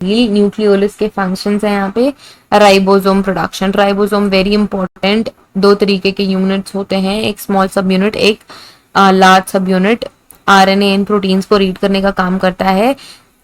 Nucleolus के functions हैं यहाँ पे। Ribosome production, ribosome very important, दो तरीके के यूनिट्स होते हैं, एक स्मॉल सब यूनिट, एक लार्ज सब यूनिट। आरएनए इन प्रोटीन्स को रीड करने का काम करता है।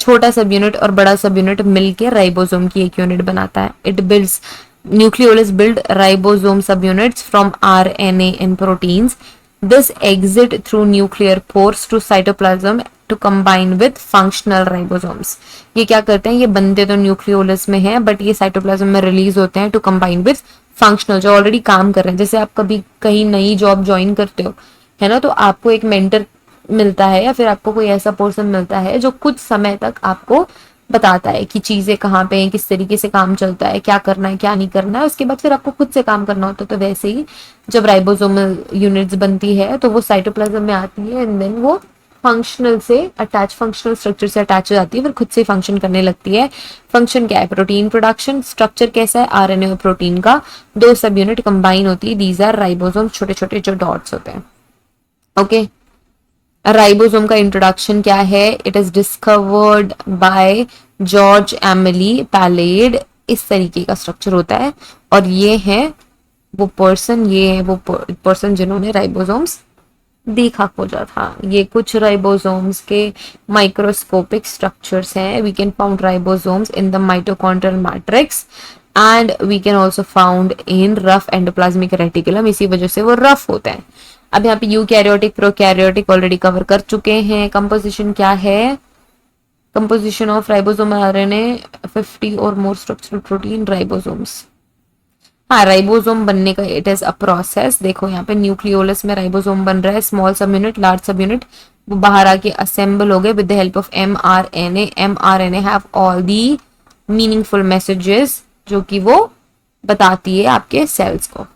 छोटा सब यूनिट और बड़ा सब यूनिट मिलकर राइबोसोम की एक यूनिट बनाता है। It builds nucleolus build ribosome subunits from RNA in proteins. This exit through nuclear pores to cytoplasm to combine with functional ribosomes. ये क्या करते हैं, ये बनते तो न्यूक्लियोलस में है बट ये साइटोप्लाज्म में रिलीज होते हैं टू कंबाइन विद फंक्शनल, जो ऑलरेडी काम कर रहे हैं। जैसे आप कभी कहीं नई जॉब ज्वाइन करते हो, है ना, तो आपको एक मेंटर मिलता है या फिर आपको कोई ऐसा पर्सन मिलता है जो कुछ समय तक आपको बताता है कि चीजें कहाँ पे हैं, किस तरीके से काम चलता है, क्या करना है क्या नहीं करना है। उसके बाद फिर आपको खुद से काम करना होता है। तो वैसे ही जब राइबोसोमल यूनिट्स बनती है तो वो साइटोप्लाज्म में आती है एंड देन वो फंक्शनल से अटैच, फंक्शनल स्ट्रक्चर से अटैच हो जाती है, फिर खुद से फंक्शन करने लगती है। फंक्शन क्या है, प्रोटीन प्रोडक्शन। स्ट्रक्चर कैसा है, आरएनए और प्रोटीन का दो सब यूनिट कंबाइन होती है, दीज आर राइबोसोम, छोटे छोटे जो डॉट्स होते हैं। ओके, राइबोसोम का इंट्रोडक्शन क्या है, it is discovered by George Emily pallid. इस तरीके का स्ट्रक्चर होता है और ये है वो पर्सन, ये है वो पर्सन जिन्होंने राइबोसोम्स देखा खोजा था। ये कुछ राइबोसोम्स के माइक्रोस्कोपिक स्ट्रक्चर्स हैं। We can found ribosomes in the mitochondrial matrix and we can also found in rough endoplasmic reticulum, इसी वजह से वो रफ होते हैं। अब यहाँ पे यूकैरियोटिक प्रोकैरियोटिक ऑलरेडी कवर कर चुके हैं। कंपोजिशन क्या है, कंपोजिशन ऑफ राइबोसोम आरएनए 50 और मोर स्ट्रक्चरल प्रोटीन राइबोसोम्स। हाँ, राइबोसोम बनने का इट इज अ प्रोसेस। देखो यहाँ पे न्यूक्लियोलस में राइबोसोम बन रहा है, स्मॉल सब यूनिट, लार्ज सब यूनिट, वो बाहर आके असेंबल हो गए with the help of mRNA। mRNA have all the meaningful messages जो कि वो बताती है आपके सेल्स को।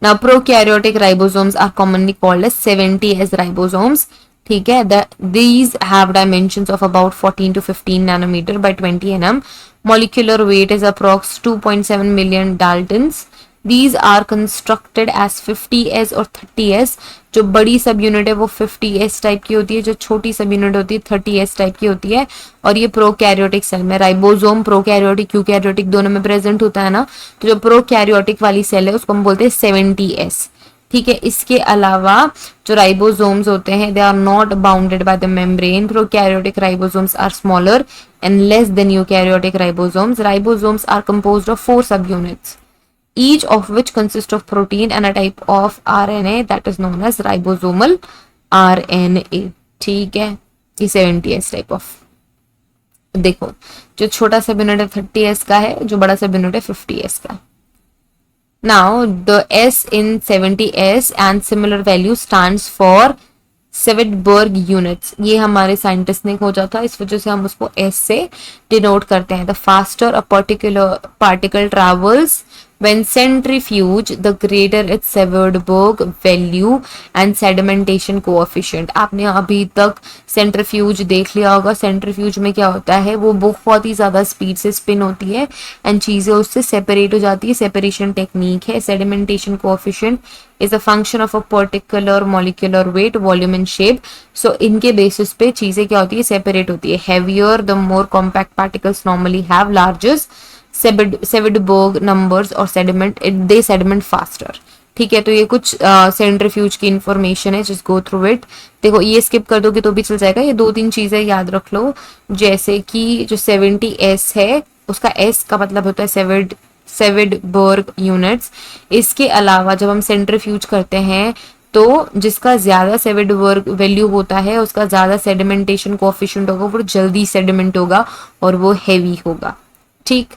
Now prokaryotic ribosomes are commonly called as 70S ribosomes. ठीक है, these have dimensions of about 14 to 15 nanometer by 20 nm. Molecular weight is approx 2.7 million Daltons. These are constructed as 50S और 30S। जो बड़ी सब unit है वो 50S type की होती है, जो छोटी सब यूनिट होती है 30S टाइप की होती है। और ये प्रोकैरियोटिक सेल में, राइबोसोम प्रोकैरियोटिक यूकैरियोटिक दोनों में प्रेजेंट होता है ना, तो जो प्रोकैरियोटिक वाली सेल है उसको हम बोलते हैं 70S। ठीक है, इसके अलावा जो राइबोसोम्स होते हैं they are not bounded by the membrane. Prokaryotic ribosomes are smaller and less than eukaryotic ribosomes. Ribosomes are composed of 4 subunits, each of which consists of protein and a type of RNA that is known as ribosomal RNA। ठीक है, ये 70S type of. देखो, जो छोटा सब unit है 30S का है, जो बड़ा सब यूनिट है 50S का। Now the S in 70S and similar value stands for Svedberg units. ये हमारे साइंटिस्ट ने खोजा था, इस वजह से हम उसको एस से डिनोट करते हैं। The faster a particular particle travels when centrifuge the greater its Severberg value and sedimentation coefficient। आपने अभी तक सेंट्रीफ्यूज देख लिया होगा। सेंट्रीफ्यूज में क्या होता है, वो बहुत ही ज्यादा स्पीड से स्पिन होती है एंड चीजें उससे सेपरेट हो जाती है, सेपरेशन टेक्निक है। Sedimentation coefficient is a function of a particular molecular weight, volume and shape. So इनके बेसिस पे चीजें क्या होती है, सेपरेट होती है। Heavier the more compact particles normally have largest Svedberg numbers और सेडिमेंट दे सेडिमेंट फास्टर। ठीक है, तो ये कुछ सेंट्रीफ्यूज की इंफॉर्मेशन है, जस्ट गो थ्रू इट। देखो, ये स्किप कर दोगे तो भी चल जाएगा। ये 2-3 चीजें याद रख लो, जैसे कि जो 70S है उसका S का मतलब होता है सेवेडबर्ग यूनिट्स। इसके अलावा जब हम सेंट्रीफ्यूज करते हैं तो जिसका ज्यादा सेवेडबर्ग वैल्यू होता है उसका ज्यादा सेडिमेंटेशन कोएफिशिएंट होगा, वो जल्दी सेडिमेंट होगा और वो हैवी होगा। ठीक,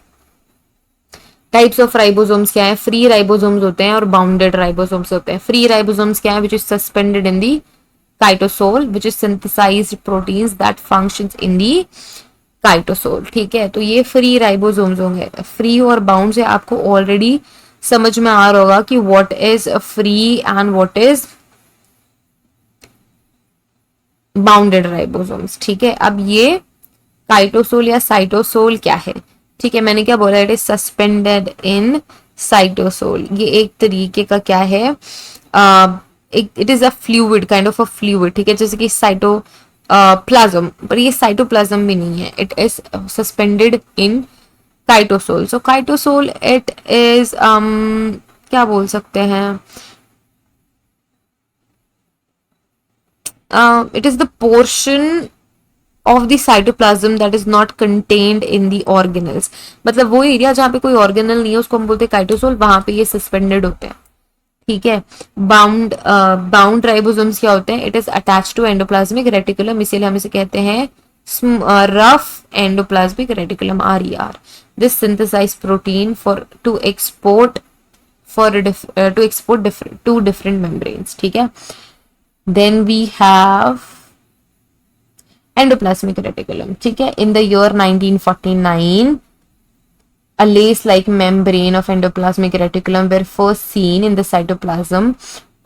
टाइप्स ऑफ राइबोसोम्स क्या है, फ्री राइबोसोम्स होते हैं और बाउंडेड राइबोसोम्स होते हैं। फ्री राइबोसोम्स क्या है, which is suspended in the cytosol which is synthesized proteins that functions in the cytosol. ठीक है, तो ये फ्री राइबोसोम्स होंगे। फ्री और बाउंड से आपको ऑलरेडी समझ में आ रहा होगा कि what is free and what is bounded ribosomes. ठीक है, अब ये काइटोसोल या साइटोसोल क्या है, ठीक है, मैंने क्या बोला, it is suspended in cytosol. ये एक तरीके का क्या है, it is a fluid, kind of a fluid. ठीक है, जैसे कि प्लाज्म, पर ये साइटोप्लाज्म भी नहीं है, it is suspended in cytosol. So cytosol it is क्या बोल सकते हैं, it is the portion of the cytoplasm that is not contained in the organelles. मतलब वो एरिया जहाँ पे कोई ऑर्गेनल नहीं है उसको हम बोलते हैं काइटोसोल, वहां पे ये सस्पेंडेड होते हैं. ठीक है. बाउंड राइबोसोम्स क्या होते हैं, it is attach to endoplasmic reticulum, इसीलिए हम इसे कहते हैं rough endoplasmic reticulum, RER. This synthesise protein for to export to export to different membranes. ठीक है. Then we have endoplasmic reticulum. ठीक है. In the year 1949, a lace-like membrane of endoplasmic reticulum were first seen in the cytoplasm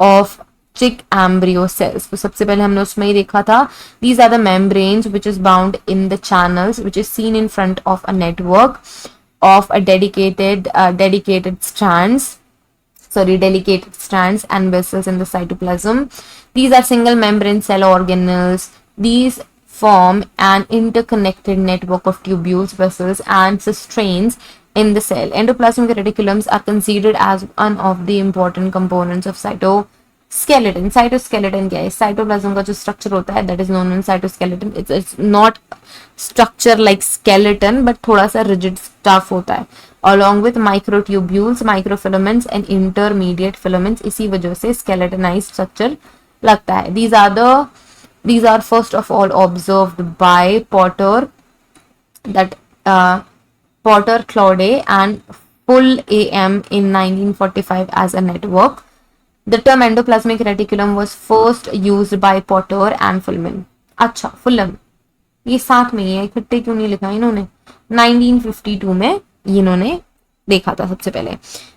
of chick embryo cells. तो सबसे पहले हमने उसमें ही देखा था. These are the membranes which is bound in the channels, which is seen in front of a network of a dedicated strands and vessels in the cytoplasm. These are single membrane cell organelles. These form an interconnected network of tubules, vessels, and cisterns in the cell. Endoplasmic reticulums are considered as one of the important components of cytoskeleton. Cytoskeleton क्या है? Cytoplasm का जो structure होता है, that is known as cytoskeleton. It's not structure like skeleton, but थोड़ा सा rigid stuff होता है. Along with microtubules, microfilaments and intermediate filaments, इसी वजह से skeletonized structure लगता है. These are first of all observed by Potter, that Potter, Claude and Full AM in 1945 as a network. The term endoplasmic reticulum was first used by Potter and Fullman. अच्छा, Fulham ये साथ में ही है, इकट्ठे क्यों नहीं लिखा इन्होंने? 1952 में इन्होंने देखा था सबसे पहले.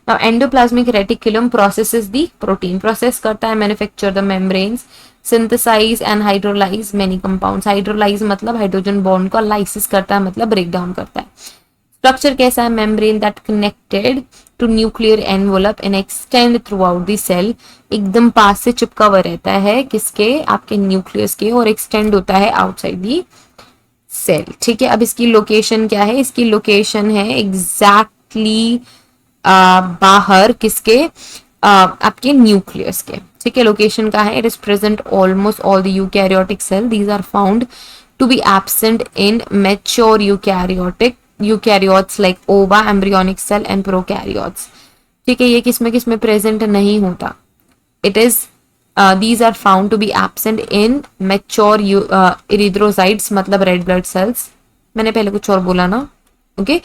Now endoplasmic reticulum processes the protein, process करता है, manufacture the membranes, synthesise and hydrolyse many compounds. Hydrolyse मतलब हाइड्रोजन बॉन्ड को, लाइसिस करता है मतलब ब्रेक डाउन करता है. स्ट्रक्चर कैसा है? Membrane that connected to nuclear envelope and extend throughout the cell. एकदम पास से चिपका हुआ रहता है किसके? आपके न्यूक्लियस के, और एक्सटेंड होता है आउटसाइड दी सेल. ठीक है. अब इसकी लोकेशन क्या है? इसकी लोकेशन है एग्जैक्टली बाहर किसके? आपके न्यूक्लियस के. ठीक है. लोकेशन का है, it is present almost all the eukaryotic cell. These are found to be absent in mature eukaryotes like ova, embryonic cell and prokaryotes. ठीक है. ये किसमें प्रेजेंट नहीं होता. It is these are found to be absent in mature erythrocytes, मतलब red blood cells. मैंने पहले कुछ और बोला ना. ओके.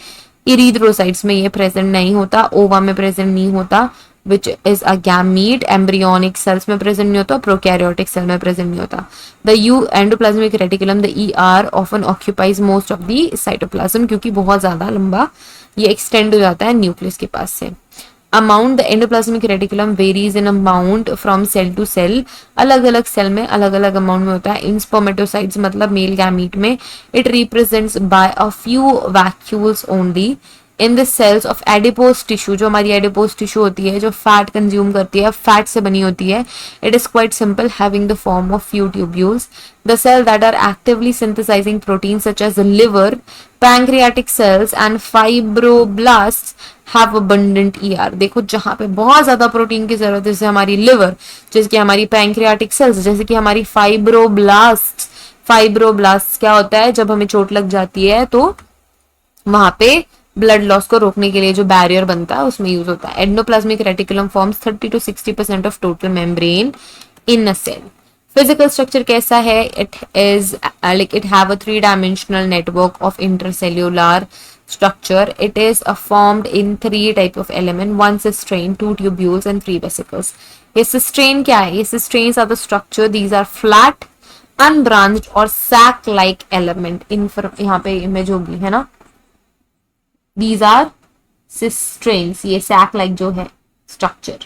इरीथ्रोसाइट्स में ये प्रेजेंट नहीं होता, ओवा में प्रेजेंट नहीं होता, which is a gamete. Embryonic cells में प्रेजेंट नहीं होता, प्रोकैरियोटिक सेल में प्रेजेंट नहीं होता. The endoplasmic reticulum, the ER often occupies most of the cytoplasm, क्योंकि बहुत ज्यादा लंबा ये एक्सटेंड हो जाता है न्यूक्लियस के पास से. Amount, the endoplasmic reticulum varies in amount from cell to cell. अलग अलग सेल में अलग अलग अमाउंट में होता है. इन स्पर्मेटोसाइट्स मतलब मेल गैमीट में it represents by a few vacuoles only. In the cells of adipose tissue, जो हमारी एडिपोज टिश्यू होती है, जो फैट कंज्यूम करती है, फैट से बनी होती है, it is quite simple, having the form of few tubules. The cell that are actively synthesising protein such as liver, pancreatic cells and fibroblast have abundant ER. देखो जहां पे बहुत ज्यादा प्रोटीन की जरूरत है, जैसे हमारी लिवर, जैसे कि हमारी पैंक्रियाटिक सेल्स, जैसे कि हमारी फाइब्रोब्लास्ट. फाइब्रोब्लास्ट क्या होता है? जब हमें चोट लग जाती है तो वहां पे ब्लड लॉस को रोकने के लिए जो बैरियर बनता है उसमें यूज होता है. Endoplasmic reticulum forms 30 to 60% of total membrane in a cell. Physical structure कैसा है? It is like it have a 3-dimensional network of intercellular structure. It is formed in 3 type of element, 1 cisterine, 2 tubules and 3 vesicles. ये cisterine क्या है? ये cisterines are the structure. These are flat, unbranched और sac like element. यहाँ पे image होगी है ना. These are cisterines. ये sac like जो है structure.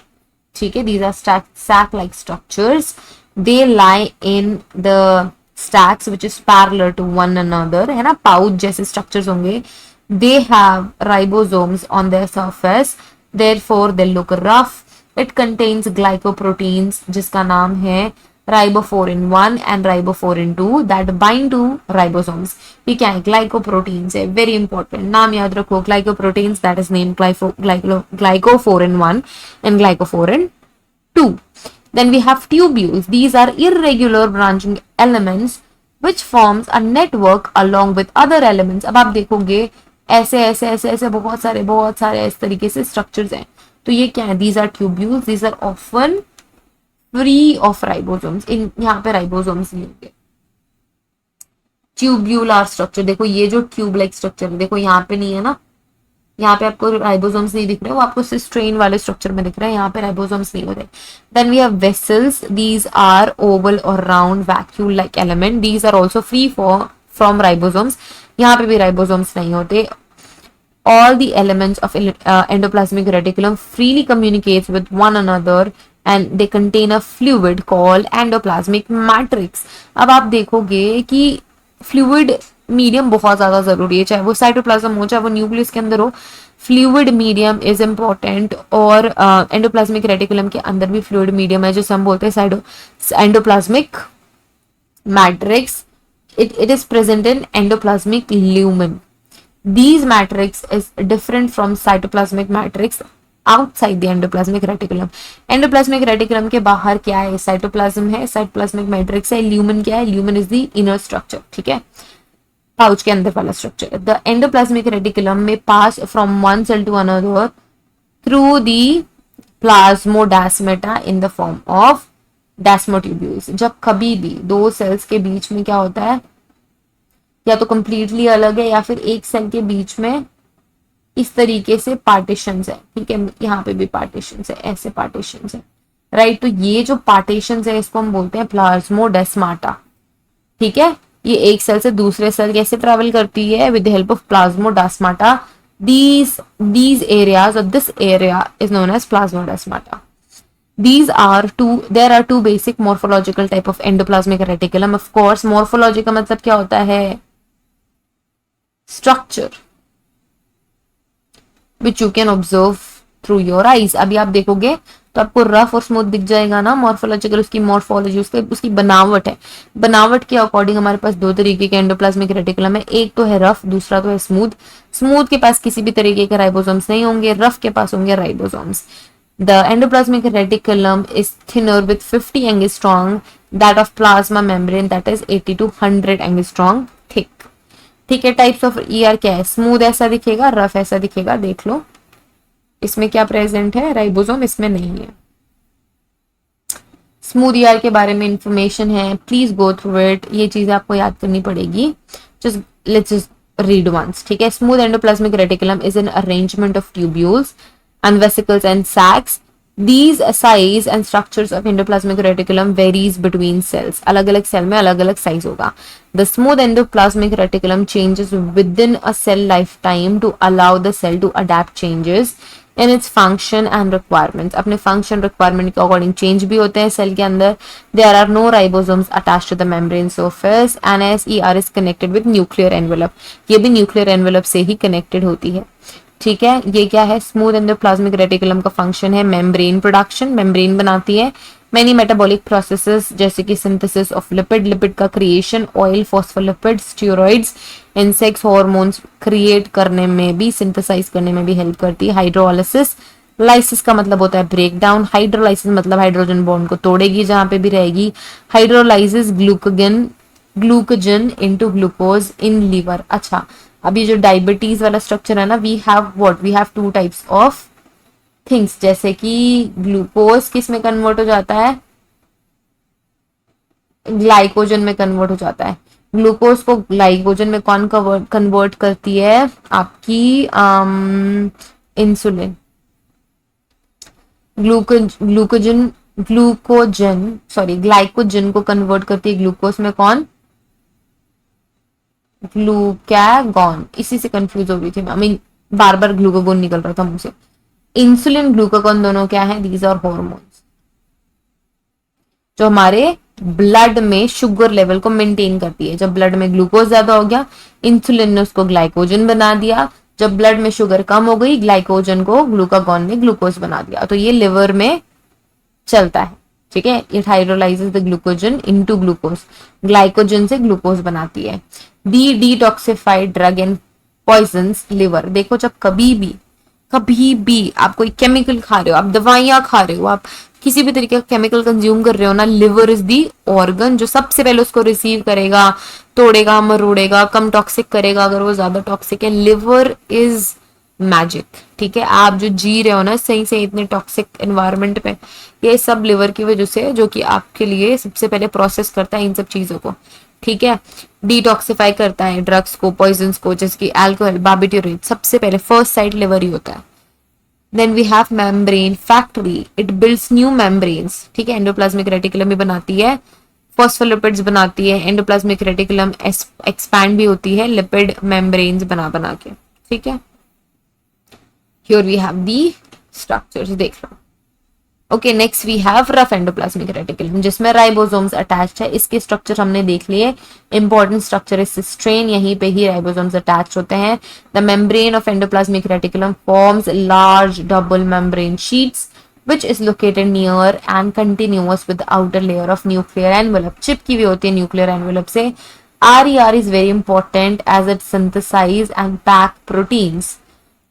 ठीक है. These are sac like structures. They lie in the stacks which is parallel to one another है ना. pouch जैसे structures होंगे. They have ribosomes on their surface, therefore they look rough. It contains glycoproteins जिसका नाम है ribophorin 1 and ribophorin 2 that bind to ribosomes. ये क्या है? ग्लाइकोप्रोटीन्स है, वेरी इंपॉर्टेंट, नाम याद रखो, glycoproteins that is name ग्लाइकोफोरिन 1 and ग्लाइकोफोरिन 2. Then we have tubules. These are irregular branching elements which forms a network along with other elements. अब आप देखोगे ऐसे ऐसे ऐसे ऐसे बहुत सारे इस तरीके से स्ट्रक्चर्स हैं। तो ये क्या है? These are tubules. These are often free of ribosomes. इन यहाँ पे राइबोसोम्स नहीं होंगे। ट्यूब्यूलर स्ट्रक्चर देखो, ये जो ट्यूब लाइक स्ट्रक्चर है देखो यहाँ पे नहीं है ना, यहाँ पे आपको राइबोसोम्स नहीं दिख रहे, वो आपको सिस्ट्रेन वाले स्ट्रक्चर में दिख रहा है, यहाँ पे राइबोसोम्स नहीं होते। Then we have vessels, these are oval और round vacuole like element, these are also free from ribosomes, यहाँ पे भी राइबोसोम्स नहीं होते। All the elements of endoplasmic reticulum freely communicates with one another and they contain a fluid called endoplasmic matrix. अब आप देखोगे कि फ्लूइड मीडियम बहुत ज्यादा जरूरी है, चाहे वो साइटोप्लाज्म हो चाहे वो न्यूक्लियस के अंदर हो, फ्लूइड मीडियम इज इम्पोर्टेंट। और एंडोप्लाज्मिक रेटिकुलम के अंदर भी फ्लूइड मीडियम है, जिसे हम बोलते हैं endoplasmic matrix. it is present in endoplasmic lumen. These matrix is different from cytoplasmic matrix outside the endoplasmic reticulum. Endoplasmic reticulum के बाहर क्या है? साइटोप्लाज्म है, साइटोप्लाज्मिक मैट्रिक्स है, ल्यूमन क्या है? Lumen is the inner structure, ठीक है, पाउच के अंदर वाला स्ट्रक्चर। द एंडोप्लाज्मिक रेटिकुलम में pass from one cell to another through the plasmodesmata in the form of desmotubules. जब कभी भी दो सेल्स के बीच में क्या होता है, या तो कंप्लीटली अलग है या फिर एक सेल के बीच में इस तरीके से पार्टीशंस है, ठीक है, यहाँ पे भी पार्टीशंस है, ऐसे पार्टीशंस है, राइट। तो ये जो पार्टीशंस है इसको हम बोलते हैं प्लाज्मोडेस्माटा, ठीक है। ये एक सेल से दूसरे सेल कैसे ट्रेवल करती है? With the help of plasmodesmata. these areas or this area is known as plasmodesmata. There are two basic morphological type of endoplasmic reticulum. Of course, morphology का मतलब क्या होता है? Structure which you can observe through your eyes. अभी आप देखोगे तो आपको रफ और स्मूथ दिख जाएगा ना। मॉर्फोलॉजिकल उसकी मॉर्फोलॉजी, उसकी बनावट है। बनावट के अकॉर्डिंग हमारे पास दो तरीके के एंडोप्लाज्मिक रेटिकुलम है, एक तो है रफ, दूसरा तो है स्मूथ। स्मूथ के पास किसी भी तरीके के राइबोसोम्स नहीं होंगे, रफ के पास होंगे ribosomes. The endoplasmic reticulum is thinner with 50 angstrom, that of plasma membrane that is 80 to 100 angstrom thick. ठीक है। टाइप्स ऑफ ईआर क्या है? स्मूथ ऐसा दिखेगा, रफ ऐसा दिखेगा, देख लो इसमें क्या प्रेजेंट है, राइबोसोम इसमें नहीं है। स्मूथ ईआर के बारे में इंफॉर्मेशन है, प्लीज गो थ्रू इट, ये चीजें आपको याद करनी पड़ेगी। Just let's just read once, ठीक है। Smooth endoplasmic reticulum is an arrangement of tubules and vesicles and sacs. These size and structures of endoplasmic reticulum varies between cells. अलग अलग सेल में अलग अलग साइज होगा। The smooth endoplasmic reticulum changes within a cell lifetime to allow the cell to adapt changes in its function and requirements. अपने function requirement के according change भी होते हैं सेल के अंदर। There are no ribosomes attached to the membrane surface. NSER is connected with nuclear envelope. ये भी nuclear envelope से ही connected होती है, ठीक है। ये क्या है? स्मूथ एंडोप्लाज्मिक रेटिकुलम का फंक्शन है मेम्ब्रेन प्रोडक्शन, मेम्ब्रेन बनाती है। मेनी मेटाबॉलिक प्रोसेसेस जैसे कि सिंथेसिस ऑफ लिपिड, लिपिड का क्रिएशन, ऑयल, फॉस्फोलिपिड, स्टेरॉइड्स, इंसेक्स, हार्मोन्स क्रिएट करने में भी, सिंथेसाइज करने में भी हेल्प करती है। हाइड्रोलाइसिस, लाइसिस का मतलब होता है ब्रेक डाउन, हाइड्रोलाइसिस मतलब हाइड्रोजन बॉन्ड को तोड़ेगी जहां पे भी रहेगी। Hydrolysis glycogen into glucose in liver. अच्छा, अभी जो डायबिटीज वाला स्ट्रक्चर है ना, we have two types of things, जैसे कि ग्लूकोज किस में कन्वर्ट हो जाता है? ग्लाइकोजन में कन्वर्ट हो जाता है। ग्लूकोज को ग्लाइकोजन में कौन कन्वर्ट करती है? आपकी इंसुलिन। ग्लाइकोजन को कन्वर्ट करती है ग्लूकोज में कौन? ग्लूकागॉन। इसी से कंफ्यूज हो रही थी मैं, बार बार ग्लूकागॉन निकल रहा था मुझसे। इंसुलिन, ग्लूकागॉन दोनों क्या है? दीज आर हॉर्मोन्स जो हमारे ब्लड में शुगर लेवल को मेंटेन करती है। जब ब्लड में ग्लूकोज ज्यादा हो गया, इंसुलिन ने उसको ग्लाइकोजन बना दिया। जब ब्लड में शुगर कम हो गई, ग्लाइकोजन को ग्लूकागॉन ने ग्लूकोज बना दिया। तो ये लिवर में चलता है, ठीक है, it hydrolyses the glycogen into glucose, glycogen से ग्लूकोज बनाती है। The detoxified drug and poisons liver. देखो जब कभी भी आप कोई केमिकल खा रहे हो, आप दवाइयां खा रहे हो, आप किसी भी तरीके का केमिकल कंज्यूम कर रहे हो ना, लिवर इज दी ऑर्गन जो सबसे पहले उसको रिसीव करेगा, तोड़ेगा, मरोड़ेगा, कम टॉक्सिक करेगा अगर वो ज्यादा टॉक्सिक है। Liver is magic. ठीक है, आप जो जी रहे हो ना सही से इतने टॉक्सिक एनवायरनमेंट में, ये सब लिवर की वजह से है, जो कि आपके लिए सबसे पहले प्रोसेस करता है इन सब चीजों को। ठीक है, डिटॉक्सिफाई करता है ड्रग्स को, पॉइजन को, जैसे कि अल्कोहल, बार्बिट्यूरेट, सबसे पहले फर्स्ट साइड लिवर ही होता है। Then we have membrane factory, it builds new membranes. ठीक है, एंडोप्लाज्मिक रेटिकुलम भी बनाती है, फॉस्फोलिपिड्स बनाती है, एंडोप्लाज्मिक रेटिकुलम एक्सपैंड भी होती है लिपिड मेम्ब्रेन्स बना बना के। ठीक है, here we have the structures, देख लो। Okay, next we have rough endoplasmic reticulum जिसमें राइबोसोम्स अटैच्ड है। इसके स्ट्रक्चर हमने देख लिए, इंपॉर्टेंट स्ट्रक्चर इज सिस्ट्रेन, यहीं पे ही राइबोसोम्स अटैच होते हैं। The membrane of endoplasmic reticulum forms large double membrane sheets which is located near and continuous with the outer layer of nuclear envelope, चिपकी हुई होती है न्यूक्लियर एनवेलप से। RER is very important as it synthesize and pack proteins।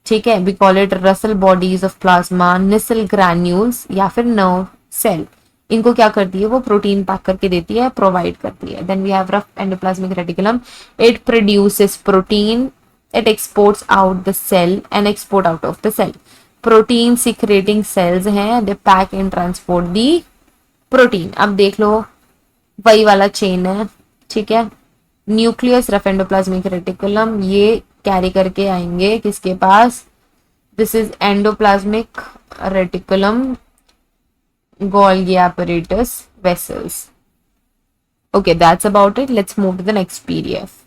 ठीक है, we call it Russell bodies of plasma, Nissl granules या फिर nerve cell. इनको क्या करती है वो, प्रोटीन पैक करके देती है, प्रोवाइड करती है। Then we have rough endoplasmic reticulum, it produces protein, it exports out the cell and export out of the cell. Protein secreting cells हैं, they pack and transport the protein. अब देख लो वही वाला चेन है। ठीक है, न्यूक्लियस, रफ एंडोप्लाज्मिक रेटिकुलम, ये कैरी करके आएंगे किसके पास, this is endoplasmic reticulum, Golgi apparatus, vessels. Okay, that's about it. Let's move to the next PDF.